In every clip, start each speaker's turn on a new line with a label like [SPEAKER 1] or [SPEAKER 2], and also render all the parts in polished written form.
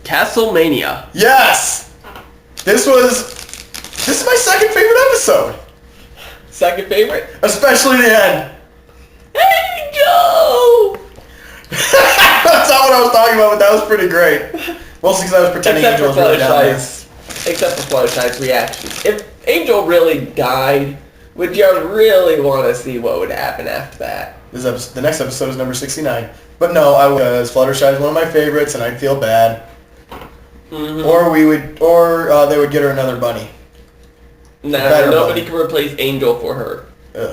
[SPEAKER 1] Castle-Mania.
[SPEAKER 2] Yes! This is my second favorite episode.
[SPEAKER 1] Second favorite?
[SPEAKER 2] Especially the end.
[SPEAKER 1] Angel!
[SPEAKER 2] That's not what I was talking about, but that was pretty great. Mostly because I was pretending Angel was really down there.
[SPEAKER 1] Except for Fluttershy's reaction. If Angel really died, would you really want to see what would happen after that?
[SPEAKER 2] The next episode is number 69. But no, because Fluttershy is one of my favorites, and I'd feel bad. Mm-hmm. Or they would get her another bunny.
[SPEAKER 1] Nah, nobody can replace Angel for her.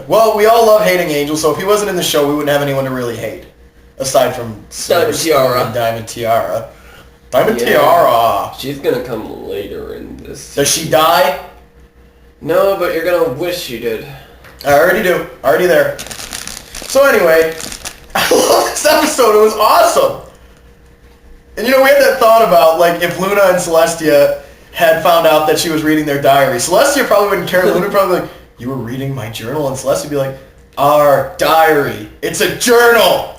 [SPEAKER 2] Well, we all love hating Angel, so if he wasn't in the show, we wouldn't have anyone to really hate. Aside from
[SPEAKER 1] Diamond Tiara.
[SPEAKER 2] Diamond Tiara. Diamond Tiara.
[SPEAKER 1] She's gonna come later in this.
[SPEAKER 2] Does she die?
[SPEAKER 1] No, but you're gonna wish she did.
[SPEAKER 2] I already do. Already there. So anyway, I love this episode. It was awesome. And we had that thought about, like, if Luna and Celestia had found out that she was reading their diary. Celestia probably wouldn't care. Luna would probably be like, you were reading my journal? And Celestia would be like, our diary. It's a journal.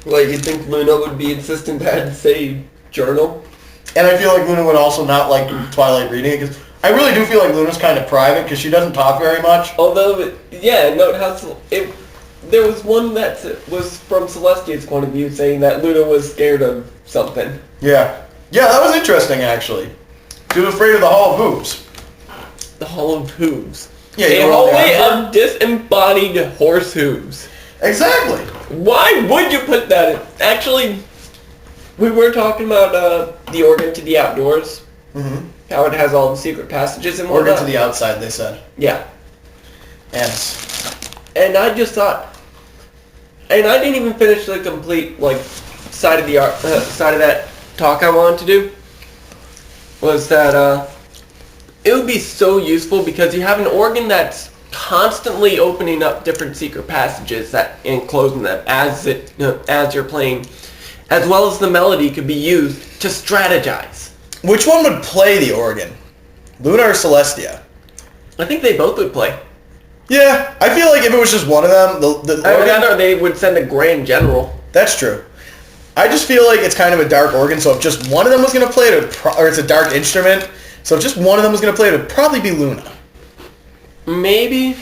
[SPEAKER 1] Like, you think Luna would be insistent to say journal?
[SPEAKER 2] And I feel like Luna would also not like Twilight reading it, because I really do feel like Luna's kind of private, because she doesn't talk very much.
[SPEAKER 1] Although, note how there was one that was from Celestia's point of view, saying that Luna was scared of something.
[SPEAKER 2] Yeah. Yeah, that was interesting, actually. She was afraid of the Hall of Hooves.
[SPEAKER 1] The Hall of Hooves.
[SPEAKER 2] Yeah,
[SPEAKER 1] a hallway of disembodied horse hooves.
[SPEAKER 2] Exactly.
[SPEAKER 1] Why would you put that in? Actually, we were talking about the organ to the outdoors. Mm-hmm. How it has all the secret passages and whatnot.
[SPEAKER 2] Organ to the outside, they said.
[SPEAKER 1] Yeah.
[SPEAKER 2] And
[SPEAKER 1] I just thought, and I didn't even finish the complete side of that talk I wanted to do. Was that it would be so useful because you have an organ that's constantly opening up different secret passages and closing them as you're playing, as well as the melody could be used to strategize.
[SPEAKER 2] Which one would play the organ? Luna or Celestia?
[SPEAKER 1] I think they both would play.
[SPEAKER 2] Yeah, I feel like if it was just one of them, the
[SPEAKER 1] I would rather they would send a grand general.
[SPEAKER 2] That's true. I just feel like it's kind of a dark organ, so if just one of them was going to play it, or it's a dark instrument, so if just one of them was going to play it, it would probably be Luna.
[SPEAKER 1] Maybe.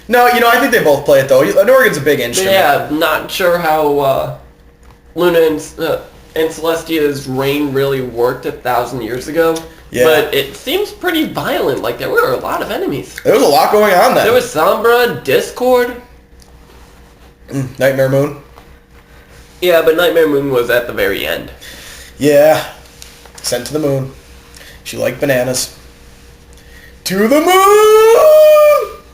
[SPEAKER 2] No, I think they both play it, though. An organ's a big instrument.
[SPEAKER 1] Yeah, not sure how Luna and Celestia's reign really worked 1,000 years ago. Yeah. But it seems pretty violent. Like, there were a lot of enemies.
[SPEAKER 2] There was a lot going on then.
[SPEAKER 1] There was Sombra, Discord.
[SPEAKER 2] Nightmare Moon.
[SPEAKER 1] Yeah, but Nightmare Moon was at the very end.
[SPEAKER 2] Yeah. Sent to the moon. She liked bananas. To the moon!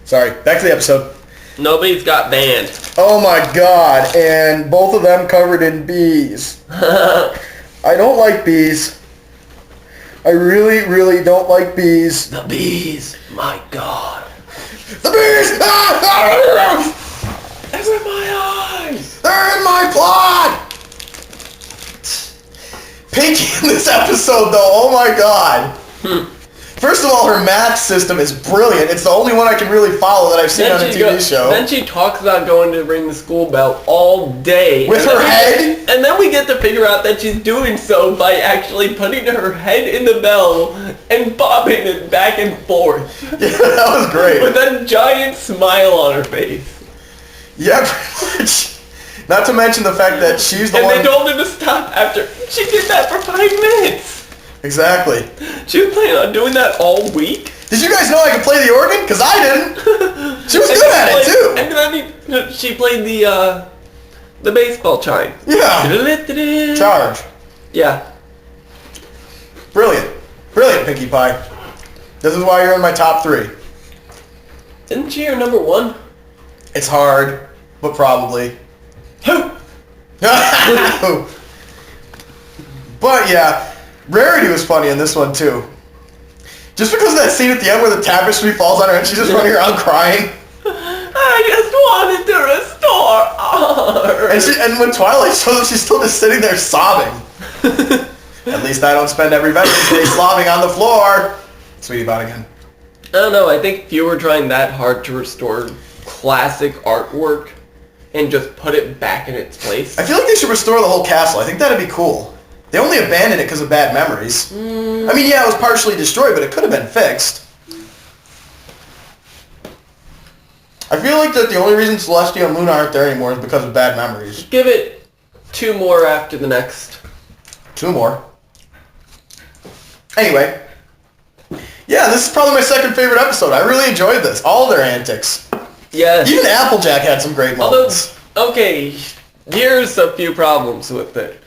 [SPEAKER 2] Sorry, back to the episode.
[SPEAKER 1] Nobody's got banned.
[SPEAKER 2] Oh my god, and both of them covered in bees. I don't like bees. I really, really don't like bees.
[SPEAKER 1] The bees, my god.
[SPEAKER 2] The bees!
[SPEAKER 1] They're in my eyes!
[SPEAKER 2] They're in my blood! Pinky in this episode, though, oh my god. First of all, her math system is brilliant. It's the only one I can really follow that I've seen on a TV show.
[SPEAKER 1] Then she talks about going to ring the school bell all day.
[SPEAKER 2] With her head?
[SPEAKER 1] And then we get to figure out that she's doing so by actually putting her head in the bell and bobbing it back and forth.
[SPEAKER 2] Yeah, that was great.
[SPEAKER 1] With a giant smile on her face.
[SPEAKER 2] Yeah, pretty much. Not to mention the fact that she's the one...
[SPEAKER 1] And they told her to stop after... She did that for 5 minutes.
[SPEAKER 2] Exactly.
[SPEAKER 1] She was planning on doing that all week.
[SPEAKER 2] Did you guys know I could play the organ? Because I didn't. She was good at it, too.
[SPEAKER 1] And then she played the baseball chime.
[SPEAKER 2] Yeah. Charge.
[SPEAKER 1] Yeah.
[SPEAKER 2] Brilliant. Brilliant, Pinkie Pie. This is why you're in my top 3.
[SPEAKER 1] Isn't she your number 1?
[SPEAKER 2] It's hard, but probably.
[SPEAKER 1] Who?
[SPEAKER 2] But yeah, Rarity was funny in this one too. Just because of that scene at the end where the tapestry falls on her and she's just running around crying.
[SPEAKER 1] I just wanted to restore her.
[SPEAKER 2] And when Twilight shows up, she's still just sitting there sobbing. At least I don't spend every Veterans Day slobbing on the floor. Sweetie Bot again.
[SPEAKER 1] I don't know, I think if you were trying that hard to restore classic artwork and just put it back in its place.
[SPEAKER 2] I feel like they should restore the whole castle. I think that'd be cool. They only abandoned it because of bad memories. I mean, yeah, it was partially destroyed, but it could have been fixed. I feel like that the only reason Celestia and Luna aren't there anymore is because of bad memories.
[SPEAKER 1] Give it 2 more after the next.
[SPEAKER 2] 2 more. Anyway. Yeah, this is probably my second favorite episode. I really enjoyed this. All their antics.
[SPEAKER 1] Yes.
[SPEAKER 2] Even Applejack had some great moments.
[SPEAKER 1] Although, okay, here's a few problems with it.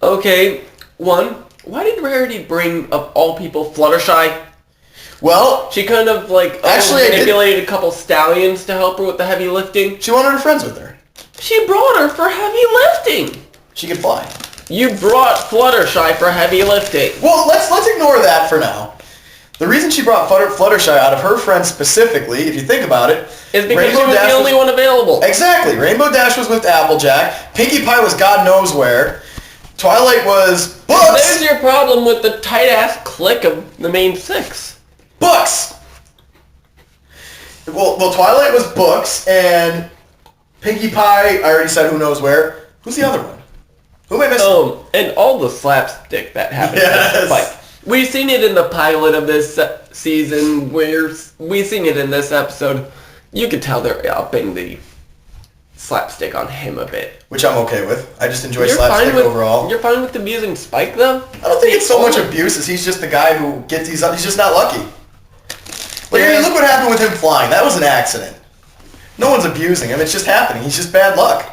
[SPEAKER 1] Okay, 1, why did Rarity bring, of all people, Fluttershy?
[SPEAKER 2] Well,
[SPEAKER 1] She kind of, like,
[SPEAKER 2] actually,
[SPEAKER 1] manipulated a couple stallions to help her with the heavy lifting.
[SPEAKER 2] she wanted her friends with her.
[SPEAKER 1] She brought her for heavy lifting.
[SPEAKER 2] She could fly.
[SPEAKER 1] You brought Fluttershy for heavy lifting.
[SPEAKER 2] Well, let's ignore that for now. The reason she brought Fluttershy out of her friends specifically, if you think about it,
[SPEAKER 1] Is because she was the only one available.
[SPEAKER 2] Exactly. Rainbow Dash was with Applejack. Pinkie Pie was God knows where. Twilight was books.
[SPEAKER 1] There's your problem with the tight-ass clique of the main 6.
[SPEAKER 2] Books. Well, Twilight was books, and Pinkie Pie, I already said who knows where. Who's the other one? Who am I missing?
[SPEAKER 1] And all the slapstick that happened.
[SPEAKER 2] Yes.
[SPEAKER 1] Like, we've seen it in the pilot of this season, where we've seen it in this episode. You could tell they're upping the slapstick on him a bit.
[SPEAKER 2] Which I'm okay with. I just enjoy slapstick overall.
[SPEAKER 1] You're fine with abusing Spike, though?
[SPEAKER 2] I don't think it's so much abuse as he's just the guy who gets these up. He's just not lucky. Like, I mean, look what happened with him flying. That was an accident. No one's abusing him. It's just happening. He's just bad luck.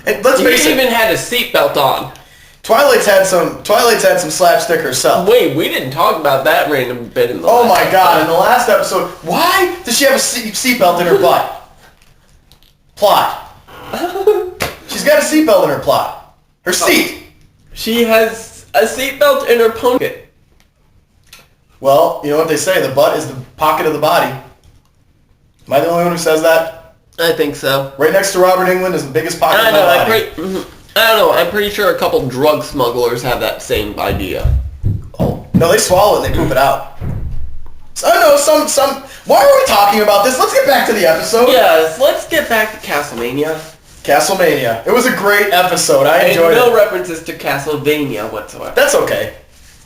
[SPEAKER 2] And let's face it.
[SPEAKER 1] He even had a seatbelt on.
[SPEAKER 2] Twilight's had some slapstick herself.
[SPEAKER 1] Wait, we didn't talk about that random bit in the
[SPEAKER 2] Oh my god, in the last episode, why does she have a seatbelt in her butt? Plot. She's got a seatbelt in her plot. Her seat.
[SPEAKER 1] She has a seatbelt in her pocket.
[SPEAKER 2] Well, you know what they say, the butt is the pocket of the body. Am I the only one who says that?
[SPEAKER 1] I think so.
[SPEAKER 2] Right next to Robert Englund is the biggest pocket of my body.
[SPEAKER 1] I don't know, I'm pretty sure a couple drug smugglers have that same idea.
[SPEAKER 2] Oh, no, they swallow it and they poop it out. So, I know, some... Why are we talking about this? Let's get back to the episode.
[SPEAKER 1] Yes, let's get back to Castle-Mania.
[SPEAKER 2] Castle-Mania. It was a great episode. I enjoyed it.
[SPEAKER 1] No references to Castlevania whatsoever.
[SPEAKER 2] That's okay.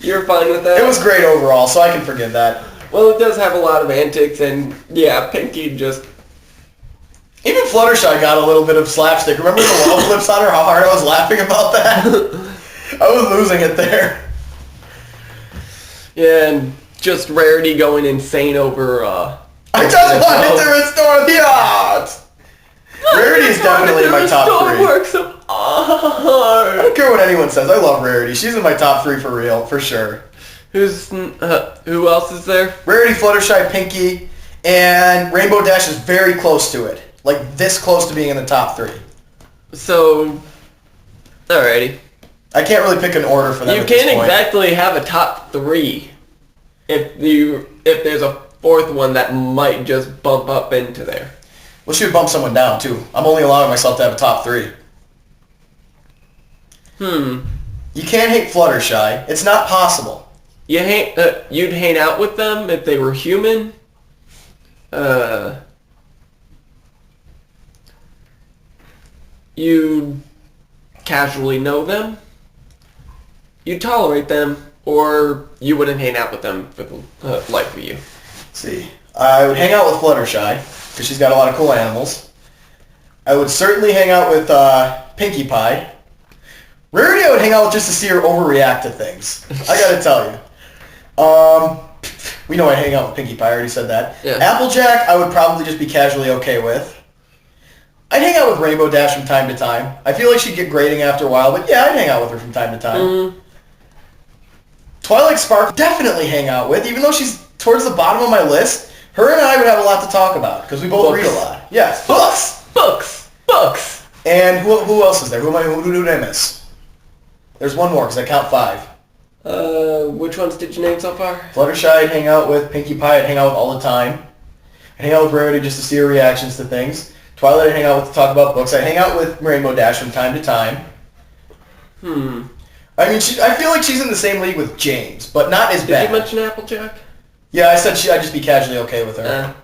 [SPEAKER 1] You're fine with that?
[SPEAKER 2] It was great overall, so I can forgive that.
[SPEAKER 1] Well, it does have a lot of antics, and yeah, Pinkie just...
[SPEAKER 2] Even Fluttershy got a little bit of slapstick. Remember the wall flips on her? How hard I was laughing about that? I was losing it there.
[SPEAKER 1] Yeah, and just Rarity going insane over,
[SPEAKER 2] I just wanted to restore the art! Rarity is definitely in my top 3.
[SPEAKER 1] Works of art.
[SPEAKER 2] I don't care what anyone says. I love Rarity. She's in my top 3 for real, for sure.
[SPEAKER 1] Who else is there?
[SPEAKER 2] Rarity, Fluttershy, Pinkie, and Rainbow Dash is very close to it. Like, this close to being in the top 3.
[SPEAKER 1] So, alrighty.
[SPEAKER 2] I can't really pick an order for them.
[SPEAKER 1] You can't exactly have a top 3 if there's a 4th one that might just bump up into there.
[SPEAKER 2] Well, she would bump someone down, too. I'm only allowing myself to have a top 3. You can't hate Fluttershy. It's not possible.
[SPEAKER 1] You'd hang out with them if they were human? You casually know them? You tolerate them? Or you wouldn't hang out with them for the life of you?
[SPEAKER 2] Let's see. I would hang out with Fluttershy, because she's got a lot of cool animals. I would certainly hang out with Pinkie Pie. Rarity I would hang out with just to see her overreact to things. I gotta tell you. We know I'd hang out with Pinkie Pie, I already said that.
[SPEAKER 1] Yeah.
[SPEAKER 2] Applejack I would probably just be casually okay with. I'd hang out with Rainbow Dash from time to time. I feel like she'd get grating after a while, but yeah, I'd hang out with her from time to time. Twilight Spark definitely hang out with, even though she's towards the bottom of my list. Her and I would have a lot to talk about, because we both read a lot. Yes,
[SPEAKER 1] Books!
[SPEAKER 2] And who else is there? Who did I miss? There's one more, because I count 5.
[SPEAKER 1] Which ones did you name so far?
[SPEAKER 2] Fluttershy I'd hang out with. Pinkie Pie I'd hang out with all the time. I'd hang out with Rarity just to see her reactions to things. Twilight I'd hang out with to talk about books. I'd hang out with Rainbow Dash from time to time. I mean, I feel like she's in the same league with James, but not as bad.
[SPEAKER 1] Did you mention Applejack?
[SPEAKER 2] Yeah, I said I'd just be casually okay with her.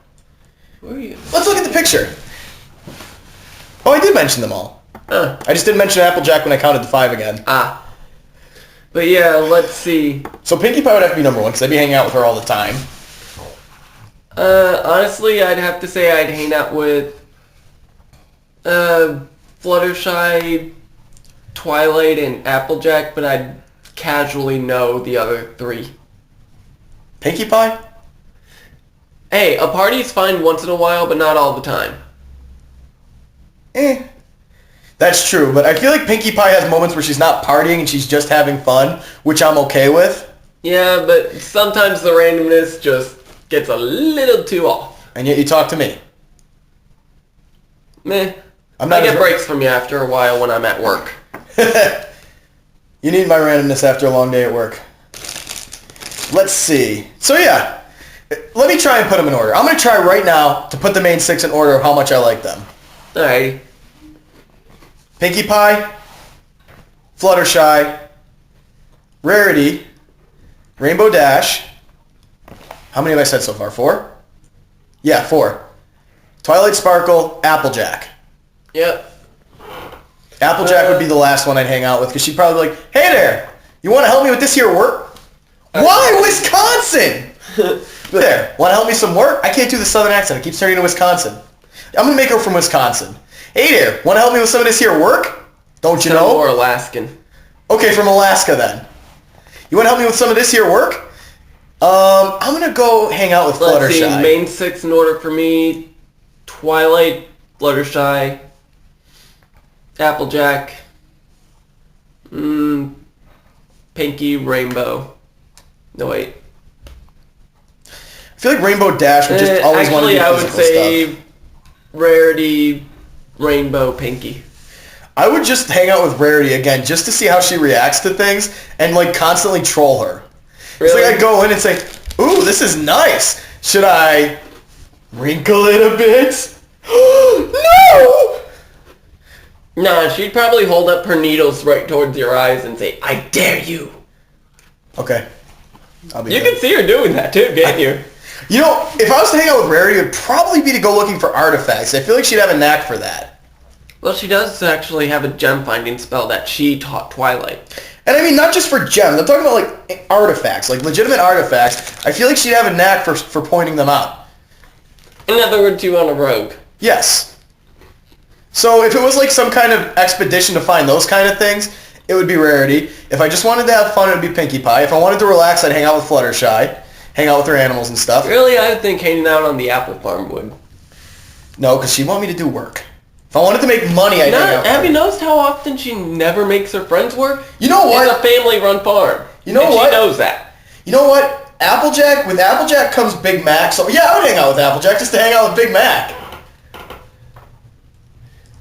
[SPEAKER 1] Where are you?
[SPEAKER 2] Let's look at the picture. Oh, I did mention them all. I just didn't mention Applejack when I counted to 5 again.
[SPEAKER 1] But yeah, let's see.
[SPEAKER 2] So Pinkie Pie would have to be number 1 because I'd be hanging out with her all the time.
[SPEAKER 1] Honestly, I'd have to say I'd hang out with Fluttershy, Twilight, and Applejack, but I'd casually know the other 3.
[SPEAKER 2] Pinkie Pie?
[SPEAKER 1] Hey, a party's fine once in a while, but not all the time.
[SPEAKER 2] That's true, but I feel like Pinkie Pie has moments where she's not partying and she's just having fun, which I'm okay with.
[SPEAKER 1] Yeah, but sometimes the randomness just gets a little too off.
[SPEAKER 2] And yet you talk to me.
[SPEAKER 1] Meh.
[SPEAKER 2] I'm not
[SPEAKER 1] I get breaks from you after a while when I'm at work.
[SPEAKER 2] You need my randomness after a long day at work. Let's see. So yeah, let me try and put them in order. I'm going to try right now to put the main 6 in order of how much I like them.
[SPEAKER 1] Alright.
[SPEAKER 2] Pinkie Pie, Fluttershy, Rarity, Rainbow Dash. How many have I said so far? 4? Yeah, 4. Twilight Sparkle, Applejack.
[SPEAKER 1] Yep.
[SPEAKER 2] Applejack would be the last one I'd hang out with because she'd probably be like, hey there, you want to help me with this here work? Why Wisconsin? There, want to help me some work? I can't do the southern accent. I keep turning to Wisconsin. I'm going to make her from Wisconsin. Hey there, want to help me with some of this here work? Don't you know?
[SPEAKER 1] Or Alaskan.
[SPEAKER 2] Okay, from Alaska then. You want to help me with some of this here work? I'm going to go hang out with
[SPEAKER 1] Let's see,
[SPEAKER 2] Fluttershy.
[SPEAKER 1] main 6 in order for me. Twilight, Fluttershy, Applejack, Pinkie, Rainbow. No, wait.
[SPEAKER 2] I feel like Rainbow Dash would just always want to do
[SPEAKER 1] Actually, I would
[SPEAKER 2] physical
[SPEAKER 1] say
[SPEAKER 2] stuff.
[SPEAKER 1] Rarity, Rainbow, Pinkie.
[SPEAKER 2] I would just hang out with Rarity again just to see how she reacts to things and like constantly troll her. It's
[SPEAKER 1] Really?
[SPEAKER 2] like I'd go in and say, ooh, this is nice. Should I wrinkle it a bit? No!
[SPEAKER 1] Nah, she'd probably hold up her needles right towards your eyes and say, I dare you.
[SPEAKER 2] Okay. I'll be
[SPEAKER 1] You
[SPEAKER 2] good.
[SPEAKER 1] can see her doing that too, can't you?
[SPEAKER 2] You know, if I was to hang out with Rarity, it would probably be to go looking for artifacts. I feel like she'd have a knack for that.
[SPEAKER 1] Well, she does actually have a gem finding spell that she taught Twilight.
[SPEAKER 2] And I mean, not just for gems. I'm talking about like artifacts, like legitimate artifacts. I feel like she'd have a knack for pointing them out.
[SPEAKER 1] In other words, you want a rogue.
[SPEAKER 2] Yes. So if it was like some kind of expedition to find those kind of things, it would be Rarity. If I just wanted to have fun, it would be Pinkie Pie. If I wanted to relax, I'd hang out with Fluttershy, hang out with her animals and stuff.
[SPEAKER 1] Really, I think hanging out on the apple farm would.
[SPEAKER 2] No, because she'd want me to do work. If I wanted to make money, I'd hang out with
[SPEAKER 1] Have
[SPEAKER 2] her.
[SPEAKER 1] you noticed how often she never makes her friends work?
[SPEAKER 2] You know what?
[SPEAKER 1] It's a family-run farm.
[SPEAKER 2] You know
[SPEAKER 1] and
[SPEAKER 2] what?
[SPEAKER 1] She knows that.
[SPEAKER 2] You know what? With Applejack comes Big Mac. So yeah, I would hang out with Applejack just to hang out with Big Mac.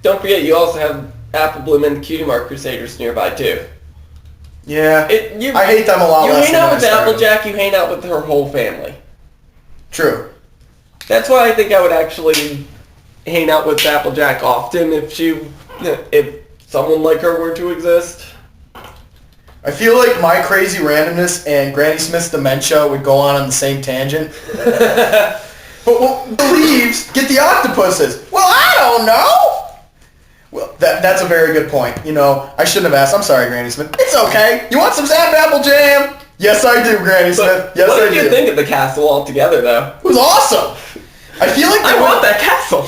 [SPEAKER 1] Don't forget, you also have Apple Bloom and Cutie Mark Crusaders nearby too.
[SPEAKER 2] Yeah.
[SPEAKER 1] You
[SPEAKER 2] I hate them a lot less
[SPEAKER 1] hang
[SPEAKER 2] than
[SPEAKER 1] out
[SPEAKER 2] when
[SPEAKER 1] with
[SPEAKER 2] I started.
[SPEAKER 1] Applejack, you hang out with her whole family.
[SPEAKER 2] True.
[SPEAKER 1] That's why I think I would actually hang out with Applejack often if someone like her were to exist.
[SPEAKER 2] I feel like my crazy randomness and Granny Smith's dementia would go on the same tangent. But what the leaves get the octopuses? Well, I don't know. Well, that's a very good point. You know, I shouldn't have asked. I'm sorry, Granny Smith. It's okay. You want some Zap Apple Jam? Yes, I do, Granny Smith. Yes,
[SPEAKER 1] what
[SPEAKER 2] I
[SPEAKER 1] did you
[SPEAKER 2] do.
[SPEAKER 1] think of the castle altogether, though?
[SPEAKER 2] It was awesome. I feel like
[SPEAKER 1] I want that castle.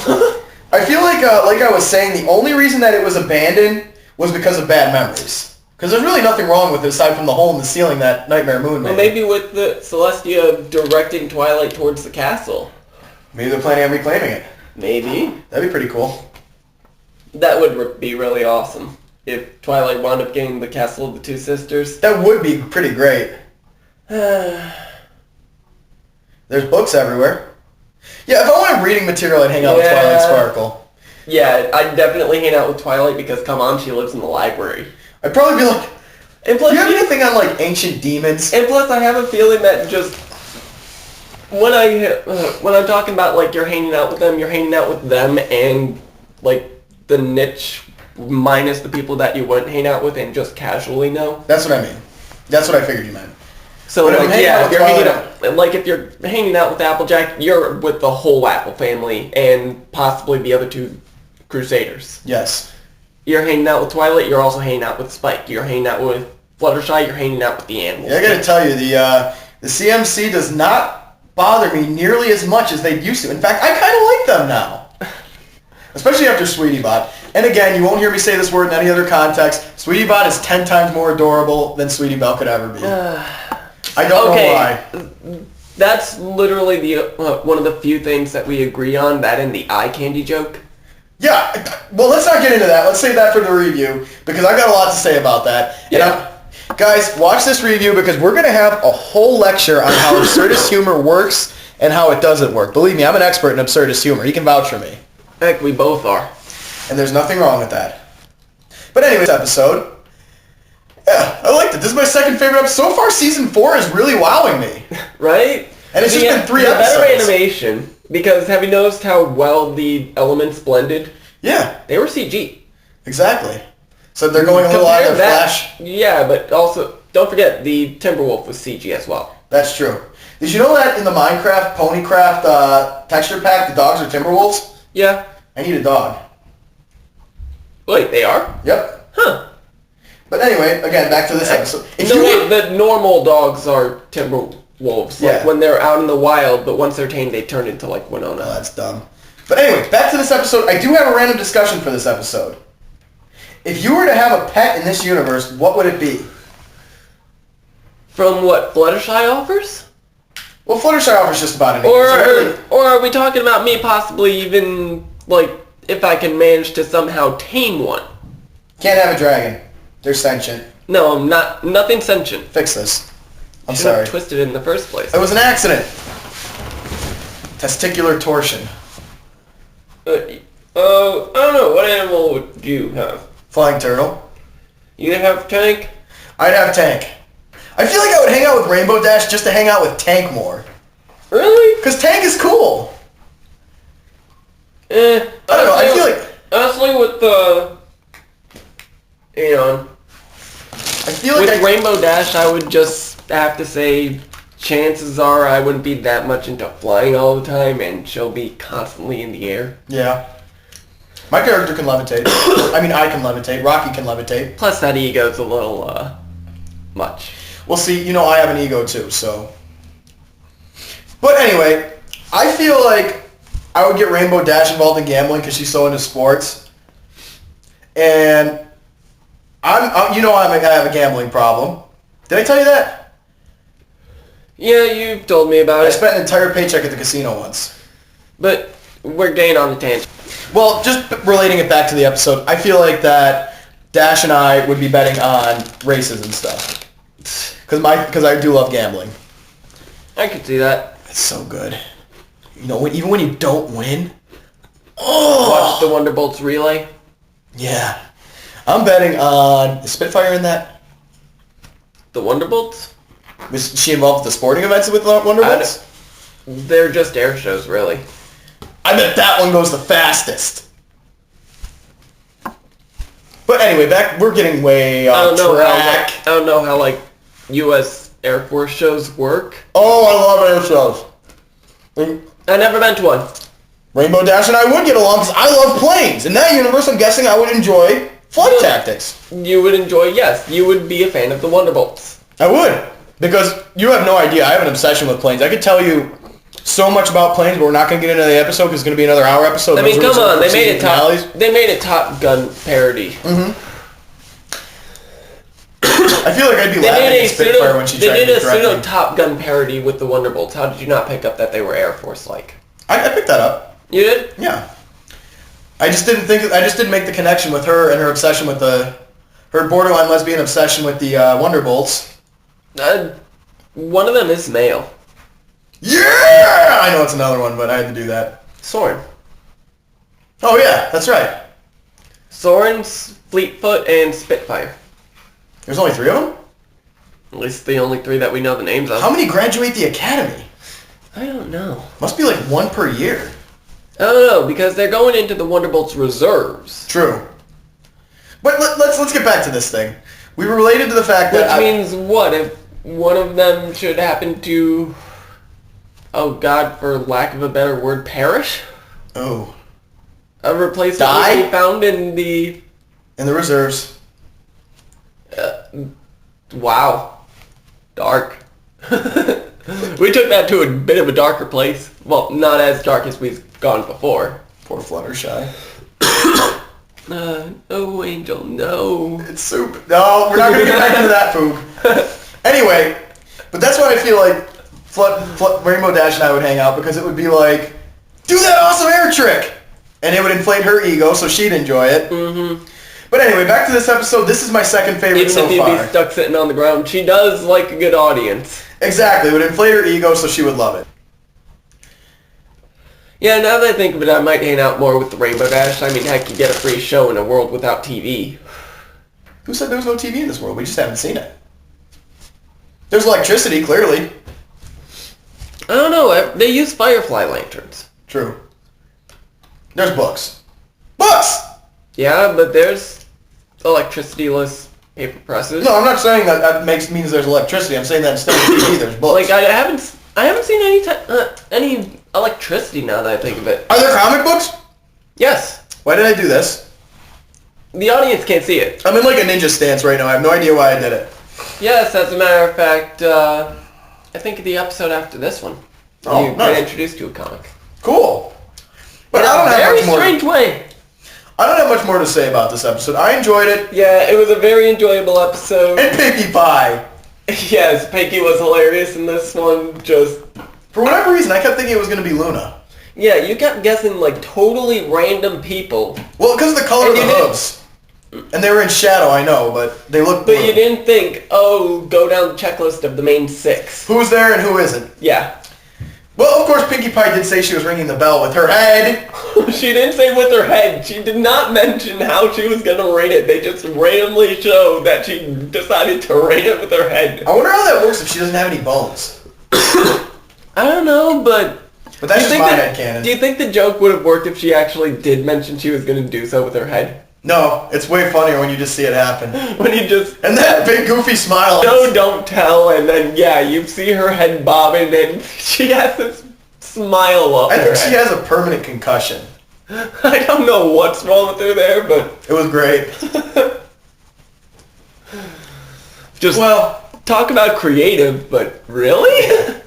[SPEAKER 2] I feel like I was saying, the only reason that it was abandoned was because of bad memories. Because there's really nothing wrong with it aside from the hole in the ceiling that Nightmare Moon made.
[SPEAKER 1] Well, maybe with the Celestia directing Twilight towards the castle.
[SPEAKER 2] Maybe they're planning on reclaiming it.
[SPEAKER 1] Maybe.
[SPEAKER 2] That'd be pretty cool.
[SPEAKER 1] That would be really awesome. If Twilight wound up getting the Castle of the Two Sisters.
[SPEAKER 2] That would be pretty great. There's books everywhere. Yeah, if I wanted reading material, I'd hang out with Twilight Sparkle.
[SPEAKER 1] Yeah, I'd definitely hang out with Twilight because, come on, she lives in the library.
[SPEAKER 2] I'd probably be like,
[SPEAKER 1] And
[SPEAKER 2] do
[SPEAKER 1] plus,
[SPEAKER 2] you have anything on, like, ancient demons?
[SPEAKER 1] And plus, I have a feeling that just when I'm talking about like you're hanging out with them and like the niche minus the people that you wouldn't hang out with and just casually know.
[SPEAKER 2] That's what I mean. That's what I figured you meant.
[SPEAKER 1] So
[SPEAKER 2] But if I'm
[SPEAKER 1] like,
[SPEAKER 2] hanging out
[SPEAKER 1] yeah,
[SPEAKER 2] with
[SPEAKER 1] you're hanging
[SPEAKER 2] Twilight-
[SPEAKER 1] out, like if you're hanging out with Applejack, you're with the whole Apple family and possibly the other two Crusaders.
[SPEAKER 2] Yes.
[SPEAKER 1] You're hanging out with Twilight, you're also hanging out with Spike. You're hanging out with Fluttershy, you're hanging out with the animals.
[SPEAKER 2] Yeah, I gotta tell you, the CMC does not bother me nearly as much as they used to. In fact, I kind of like them now. Especially after Sweetie Bot. And again, you won't hear me say this word in any other context. Sweetie Bot is 10 times more adorable than Sweetie Belle could ever be. I don't know why.
[SPEAKER 1] That's literally the one of the few things that we agree on, that and the eye candy joke.
[SPEAKER 2] Yeah, well, let's not get into that. Let's save that for the review, because I've got a lot to say about that.
[SPEAKER 1] Yeah.
[SPEAKER 2] Guys, watch this review, because we're going to have a whole lecture on how absurdist humor works and how it doesn't work. Believe me, I'm an expert in absurdist humor. You can vouch for me.
[SPEAKER 1] Heck, we both are.
[SPEAKER 2] And there's nothing wrong with that. But anyway, this episode, yeah, I liked it. This is my second favorite episode. So far, Season 4 is really wowing me.
[SPEAKER 1] Right?
[SPEAKER 2] And it's just been 3 episodes.
[SPEAKER 1] Better animation, because have you noticed how well the elements blended?
[SPEAKER 2] Yeah.
[SPEAKER 1] They were CG.
[SPEAKER 2] Exactly. So they're going a little out of Flash.
[SPEAKER 1] Yeah, but also, don't forget, the Timberwolf was CG as well.
[SPEAKER 2] That's true. Did you know that in the Minecraft Ponycraft texture pack, the dogs are Timberwolves?
[SPEAKER 1] Yeah.
[SPEAKER 2] I need a dog.
[SPEAKER 1] Wait, they are?
[SPEAKER 2] Yep.
[SPEAKER 1] Huh.
[SPEAKER 2] But anyway, again, back to this episode.
[SPEAKER 1] The normal dogs are Timberwolves.
[SPEAKER 2] Yeah.
[SPEAKER 1] Like when they're out in the wild, but once they're tamed, they turn into like Winona.
[SPEAKER 2] Oh, that's dumb. But anyway, back to this episode. I do have a random discussion for this episode. If you were to have a pet in this universe, what would it be?
[SPEAKER 1] From what Fluttershy offers?
[SPEAKER 2] Well, Fluttershy offers just about anything.
[SPEAKER 1] Or are we talking about me possibly even, like, if I can manage to somehow tame one?
[SPEAKER 2] Can't have a dragon. They're sentient.
[SPEAKER 1] No, nothing sentient.
[SPEAKER 2] Fix this. I'm
[SPEAKER 1] Shouldn't
[SPEAKER 2] sorry.
[SPEAKER 1] have twisted it in the first place.
[SPEAKER 2] It was an accident. Testicular torsion.
[SPEAKER 1] I don't know. What animal would you have?
[SPEAKER 2] Flying turtle.
[SPEAKER 1] You have Tank?
[SPEAKER 2] I'd have Tank. I feel like I would hang out with Rainbow Dash just to hang out with Tank more.
[SPEAKER 1] Really?
[SPEAKER 2] Because Tank is cool.
[SPEAKER 1] I
[SPEAKER 2] don't know. I feel like...
[SPEAKER 1] Honestly, with the... Hang on.
[SPEAKER 2] I feel like
[SPEAKER 1] with Rainbow Dash, I would just have to say chances are I wouldn't be that much into flying all the time, and she'll be constantly in the air.
[SPEAKER 2] Yeah. My character can levitate. I mean, I can levitate. Rocky can levitate.
[SPEAKER 1] Plus, that ego's a little, much.
[SPEAKER 2] Well, see, you know I have an ego too, so... But anyway, I feel like I would get Rainbow Dash involved in gambling because she's so into sports. And I have a gambling problem. Did I tell you that?
[SPEAKER 1] Yeah, you've told me about
[SPEAKER 2] I
[SPEAKER 1] it.
[SPEAKER 2] spent an entire paycheck at the casino once.
[SPEAKER 1] But we're getting on the tangent.
[SPEAKER 2] Well, just relating it back to the episode, I feel like that Dash and I would be betting on races and stuff. Because I do love gambling.
[SPEAKER 1] I could see that.
[SPEAKER 2] It's so good. You know, even when you don't win.
[SPEAKER 1] Watch the Wonderbolts relay.
[SPEAKER 2] Yeah. I'm betting on... Is Spitfire in that?
[SPEAKER 1] The Wonderbolts?
[SPEAKER 2] Was she involved with the sporting events with Wonderbolts?
[SPEAKER 1] They're just air shows, really.
[SPEAKER 2] I bet that one goes the fastest. But anyway, we're getting way off track.
[SPEAKER 1] I don't know how, like, U.S. Air Force shows work.
[SPEAKER 2] Oh, I love air shows.
[SPEAKER 1] I've never been to one.
[SPEAKER 2] Rainbow Dash and I would get along because I love planes. In that universe, I'm guessing I would enjoy flight tactics.
[SPEAKER 1] You would enjoy, yes. You would be a fan of the Wonderbolts.
[SPEAKER 2] I would. Because you have no idea. I have an obsession with planes. I could tell you so much about planes, but we're not going to get into the episode because it's going to be another hour episode.
[SPEAKER 1] I mean, come on. They made a Top Gun parody.
[SPEAKER 2] Mm-hmm. I feel like I'd be laughing at Spitfire when she tried to correct me.
[SPEAKER 1] They did a pseudo Top Gun parody with the Wonderbolts. How did you not pick up that they were Air Force-like?
[SPEAKER 2] I picked that up.
[SPEAKER 1] You did?
[SPEAKER 2] Yeah. I just didn't make the connection with her and her obsession with her borderline lesbian obsession with the Wonderbolts.
[SPEAKER 1] One of them is male.
[SPEAKER 2] Yeah! I know it's another one, but I had to do that.
[SPEAKER 1] Soren.
[SPEAKER 2] Oh yeah, that's right.
[SPEAKER 1] Soren's Fleetfoot and Spitfire.
[SPEAKER 2] There's only 3 of them?
[SPEAKER 1] At least the only 3 that we know the names of.
[SPEAKER 2] How many graduate the academy?
[SPEAKER 1] I don't know.
[SPEAKER 2] Must be like 1 per year.
[SPEAKER 1] I don't know, because they're going into the Wonderbolts reserves.
[SPEAKER 2] True. But let's get back to this thing. We were related to the fact that...
[SPEAKER 1] Which means what? If one of them should happen to... Oh God, for lack of a better word, perish?
[SPEAKER 2] Oh.
[SPEAKER 1] A replacement would be found in the...
[SPEAKER 2] In the reserves.
[SPEAKER 1] Wow. Dark. We took that to a bit of a darker place. Well, not as dark as we've gone before.
[SPEAKER 2] Poor Fluttershy.
[SPEAKER 1] Oh, Angel, no.
[SPEAKER 2] It's soup. No, we're not going to get back into that poop. Anyway, but that's why I feel like Rainbow Dash and I would hang out, because it would be like, do that awesome air trick! And it would inflate her ego, so she'd enjoy it. Mm-hmm. But anyway, back to this episode. This is my second favorite so far.
[SPEAKER 1] Even if you'd be stuck sitting on the ground, she does like a good audience.
[SPEAKER 2] Exactly. It would inflate her ego, so she would love it.
[SPEAKER 1] Yeah, now that I think of it, I might hang out more with the Rainbow Dash. I mean, heck, you get a free show in a world without TV.
[SPEAKER 2] Who said there was no TV in this world? We just haven't seen it. There's electricity, clearly.
[SPEAKER 1] I don't know. They use firefly lanterns.
[SPEAKER 2] True. There's books. Books!
[SPEAKER 1] Yeah, but there's electricity-less paper presses.
[SPEAKER 2] No, I'm not saying that means there's electricity. I'm saying that instead of TV, there's books.
[SPEAKER 1] Like, I haven't seen any electricity now that I think of it.
[SPEAKER 2] Are there comic books?
[SPEAKER 1] Yes.
[SPEAKER 2] Why did I do this?
[SPEAKER 1] The audience can't see it.
[SPEAKER 2] I'm in like a ninja stance right now. I have no idea why I did it.
[SPEAKER 1] Yes, as a matter of fact, I think the episode after this one, you get introduced to a comic.
[SPEAKER 2] Cool. But I don't have much more.
[SPEAKER 1] Very strange way.
[SPEAKER 2] I don't have much more to say about this episode. I enjoyed it.
[SPEAKER 1] Yeah, it was a very enjoyable episode.
[SPEAKER 2] And Pinkie Pie.
[SPEAKER 1] Yes, Pinkie was hilarious in this one. Just
[SPEAKER 2] for whatever reason, I kept thinking it was going to be Luna.
[SPEAKER 1] Yeah, you kept guessing like totally random people.
[SPEAKER 2] Well, because of the color of the hooves. And they were in shadow, I know, but they looked blue.
[SPEAKER 1] But you didn't think, oh, go down the checklist of the main 6.
[SPEAKER 2] Who's there and who isn't?
[SPEAKER 1] Yeah.
[SPEAKER 2] Well, of course, Pinkie Pie did say she was ringing the bell with her head.
[SPEAKER 1] She didn't say with her head. She did not mention how she was going to ring it. They just randomly showed that she decided to ring it with her head.
[SPEAKER 2] I wonder how that works if she doesn't have any bones.
[SPEAKER 1] I don't know, but
[SPEAKER 2] that's just my headcanon.
[SPEAKER 1] Do you think the joke would have worked if she actually did mention she was going to do so with her head?
[SPEAKER 2] No, it's way funnier when you just see it happen.
[SPEAKER 1] When you just...
[SPEAKER 2] And that big goofy smile.
[SPEAKER 1] No, don't tell, and then, yeah, you see her head bobbing, and she has this smile up
[SPEAKER 2] I think she has a permanent concussion.
[SPEAKER 1] I don't know what's wrong with her there, but...
[SPEAKER 2] It was great.
[SPEAKER 1] Just, well, talk about creative, but really?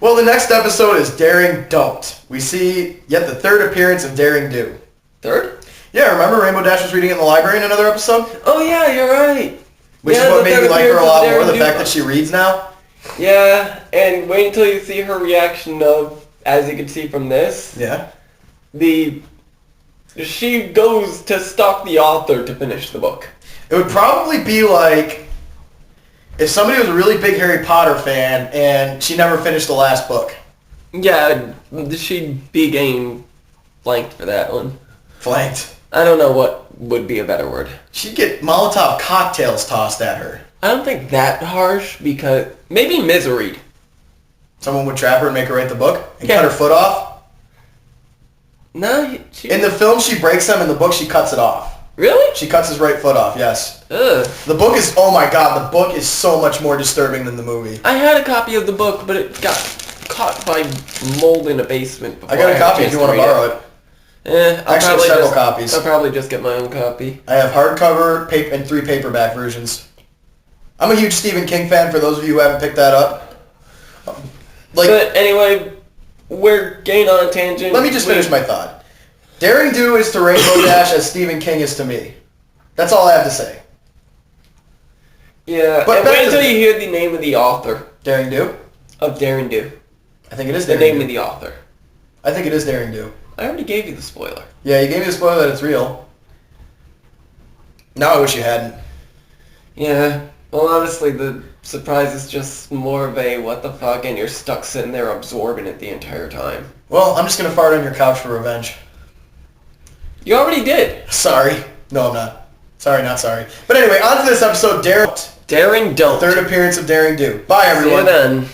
[SPEAKER 2] Well, the next episode is Daring Don't. We see yet the third appearance of Daring Do.
[SPEAKER 1] Third?
[SPEAKER 2] Yeah, remember Rainbow Dash was reading in the library in another episode?
[SPEAKER 1] Oh yeah, you're right.
[SPEAKER 2] Which is what made me like her a lot more, the fact that she reads now.
[SPEAKER 1] Yeah, and wait until you see her reaction of, as you can see from this.
[SPEAKER 2] Yeah.
[SPEAKER 1] She goes to stalk the author to finish the book.
[SPEAKER 2] It would probably be like if somebody was a really big Harry Potter fan and she never finished the last book.
[SPEAKER 1] Yeah, she'd be getting flanked for that one.
[SPEAKER 2] Flanked?
[SPEAKER 1] I don't know what would be a better word.
[SPEAKER 2] She'd get Molotov cocktails tossed at her.
[SPEAKER 1] I don't think that harsh, because maybe miseried.
[SPEAKER 2] Someone would trap her and make her write the book and cut her foot off?
[SPEAKER 1] No,
[SPEAKER 2] in the film she breaks them, in the book she cuts it off.
[SPEAKER 1] Really?
[SPEAKER 2] She cuts his right foot off, yes.
[SPEAKER 1] Ugh.
[SPEAKER 2] The book is, oh my god, the book is so much more disturbing than the movie.
[SPEAKER 1] I had a copy of the book, but it got caught by mold in a basement before
[SPEAKER 2] I got a copy if you want to borrow it.
[SPEAKER 1] Actually,
[SPEAKER 2] several copies.
[SPEAKER 1] I'll probably just get my own copy.
[SPEAKER 2] I have hardcover and 3 paperback versions. I'm a huge Stephen King fan, for those of you who haven't picked that up.
[SPEAKER 1] But anyway, we're getting on a tangent.
[SPEAKER 2] Let me just finish my thought. Daring Do is to Rainbow Dash as Stephen King is to me. That's all I have to say.
[SPEAKER 1] Yeah, but wait until you hear the name of the author.
[SPEAKER 2] Daring Do?
[SPEAKER 1] Of Daring Do.
[SPEAKER 2] I think it is
[SPEAKER 1] the
[SPEAKER 2] Daring
[SPEAKER 1] name
[SPEAKER 2] Do.
[SPEAKER 1] of the author.
[SPEAKER 2] I think it is Daring Do.
[SPEAKER 1] I already gave you the spoiler.
[SPEAKER 2] Yeah, you gave me the spoiler that it's real. Now I wish you hadn't.
[SPEAKER 1] Yeah. Well, honestly, the surprise is just more of a what the fuck, and you're stuck sitting there absorbing it the entire time.
[SPEAKER 2] Well, I'm just going to fart on your couch for revenge.
[SPEAKER 1] You already did.
[SPEAKER 2] Sorry. No, I'm not. Sorry, not sorry. But anyway, on to this episode, Daring
[SPEAKER 1] Don't.
[SPEAKER 2] Third appearance of Daring Do. Bye, everyone.
[SPEAKER 1] See you then.